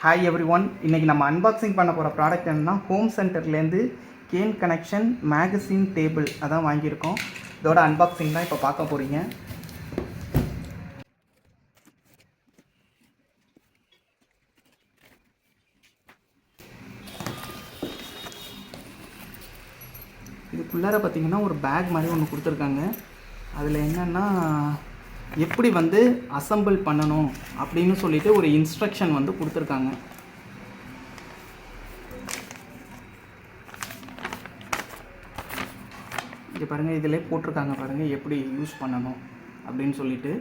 Hi every one. இன்றைக்கி நம்ம unboxing பண்ண போகிற ப்ராடக்ட் என்னென்னா ஹோம் சென்டர்லேருந்து கேன் கனெக்ஷன் மேகசின் டேபிள் அதான் வாங்கியிருக்கோம். இதோட அன்பாக்சிங் தான் இப்போ பார்க்க போகிறீங்க. இதுக்குள்ளார பார்த்திங்கன்னா ஒரு பேக் மாதிரி ஒன்று கொடுத்துருக்காங்க. அதில் என்னென்னா எப்படி வந்து அசம்பிள் பண்ணணும் அப்படின்னு சொல்லிட்டு ஒரு இன்ஸ்ட்ரக்ஷன் வந்து கொடுத்துருக்காங்க. இங்கே பாருங்கள், இதிலே போட்டிருக்காங்க பாருங்கள் எப்படி யூஸ் பண்ணணும் அப்படின்னு சொல்லிட்டு.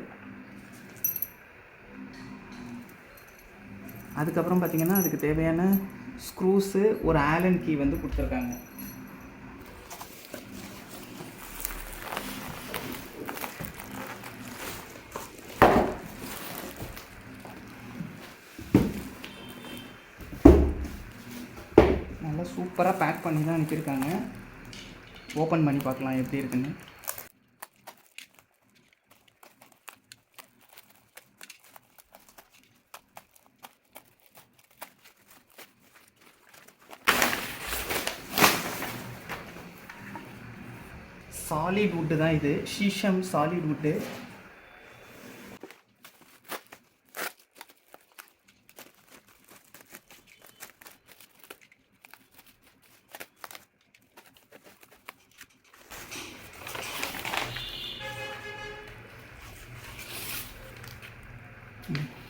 அதுக்கப்புறம் பார்த்திங்கன்னா அதுக்கு தேவையான ஸ்க்ரூஸு, ஒரு ஆலன் கீ வந்து கொடுத்துருக்காங்க. நல்லா சூப்பராக பேக் பண்ணி தான் அனுப்பியிருக்காங்க. ஓப்பன் பண்ணி பார்க்கலாம் எப்படி இருக்குன்னு. சாலிட் வுட்டு தான் இது, ஷீஷம் சாலிட் வுட்டு.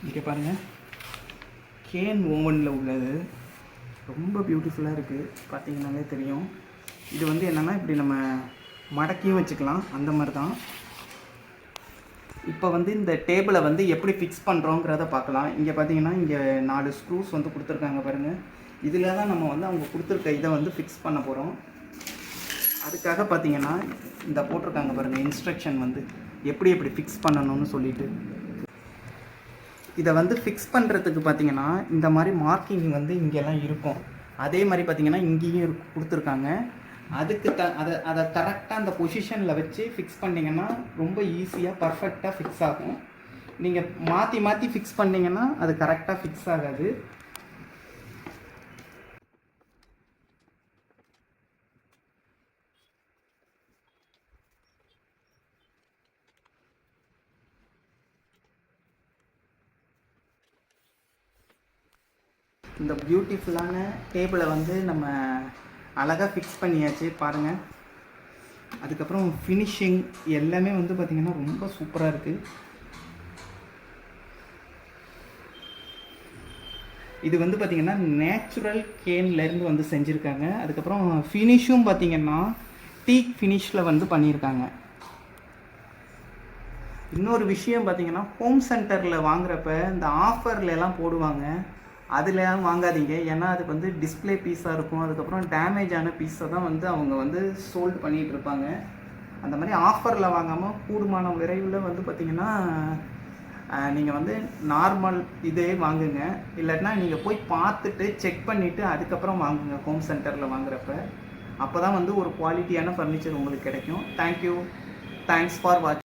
இங்கே பாருங்கள், கேன் ஓவனில் உள்ளது. ரொம்ப பியூட்டிஃபுல்லாக இருக்குது, பார்த்தீங்கன்னாலே தெரியும். இது வந்து என்னென்னா இப்படி நம்ம மடக்கியும் வச்சுக்கலாம், அந்த மாதிரி தான். இப்போ வந்து இந்த டேபிளை வந்து எப்படி ஃபிக்ஸ் பண்ணுறோங்கிறத பார்க்கலாம். இங்கே பார்த்தீங்கன்னா இங்கே 4 ஸ்க்ரூஸ் வந்து கொடுத்துருக்காங்க பாருங்கள். இதில் தான் நம்ம வந்து அவங்க கொடுத்துருக்க இதை வந்து ஃபிக்ஸ் பண்ண போகிறோம். அதுக்காக பார்த்தீங்கன்னா இந்த போட்டிருக்காங்க பாருங்கள் இன்ஸ்ட்ரக்ஷன் வந்து எப்படி எப்படி ஃபிக்ஸ் பண்ணணும்னு சொல்லிட்டு. இதை வந்து ஃபிக்ஸ் பண்ணுறதுக்கு பார்த்திங்கன்னா இந்த மாதிரி மார்க்கிங் வந்து இங்கெல்லாம் இருக்கும். அதே மாதிரி பார்த்திங்கன்னா இங்கேயும் கொடுத்துருக்காங்க. அதுக்கு அதை கரெக்டாக அந்த பொசிஷனில் வச்சு ஃபிக்ஸ் பண்ணிங்கன்னா ரொம்ப ஈஸியாக பர்ஃபெக்டாக ஃபிக்ஸ் ஆகும். நீங்கள் மாற்றி மாற்றி ஃபிக்ஸ் பண்ணிங்கன்னா அது கரெக்டாக ஃபிக்ஸ் ஆகாது. இந்த பியூட்டிஃபுல்லான டேபிளை வந்து நம்ம அழகாக ஃபிக்ஸ் பண்ணியாச்சு பாருங்கள். அதுக்கப்புறம் ஃபினிஷிங் எல்லாமே வந்து பார்த்திங்கன்னா ரொம்ப சூப்பராக இருக்குது. இது வந்து பார்த்திங்கன்னா நேச்சுரல் கேன்லேருந்து வந்து செஞ்சுருக்காங்க. அதுக்கப்புறம் ஃபினிஷும் பார்த்திங்கன்னா டீக் ஃபினிஷில் வந்து பண்ணியிருக்காங்க. இன்னொரு விஷயம் பார்த்திங்கன்னா ஹோம் சென்டரில் வாங்குறப்ப இந்த ஆஃபரில் எல்லாம் போடுவாங்க, அதில் வாங்காதீங்க. ஏன்னா அது வந்து டிஸ்பிளே பீஸாக இருக்கும். அதுக்கப்புறம் டேமேஜ் ஆன பீஸை தான் வந்து அவங்க வந்து சோல்டு பண்ணிகிட்டு இருப்பாங்க. அந்த மாதிரி ஆஃபரில் வாங்காமல் கூடுமான விரைவில் வந்து பார்த்திங்கன்னா நீங்கள் வந்து நார்மல் இதே வாங்குங்க. இல்லைன்னா நீங்கள் போய் பார்த்துட்டு செக் பண்ணிவிட்டு அதுக்கப்புறம் வாங்குங்க ஹோம் சென்டரில் வாங்குறப்ப. அப்போ தான் வந்து ஒரு குவாலிட்டியான ஃபர்னிச்சர் உங்களுக்கு கிடைக்கும். தேங்க்யூ, தேங்க்ஸ் ஃபார் வாட்சிங்.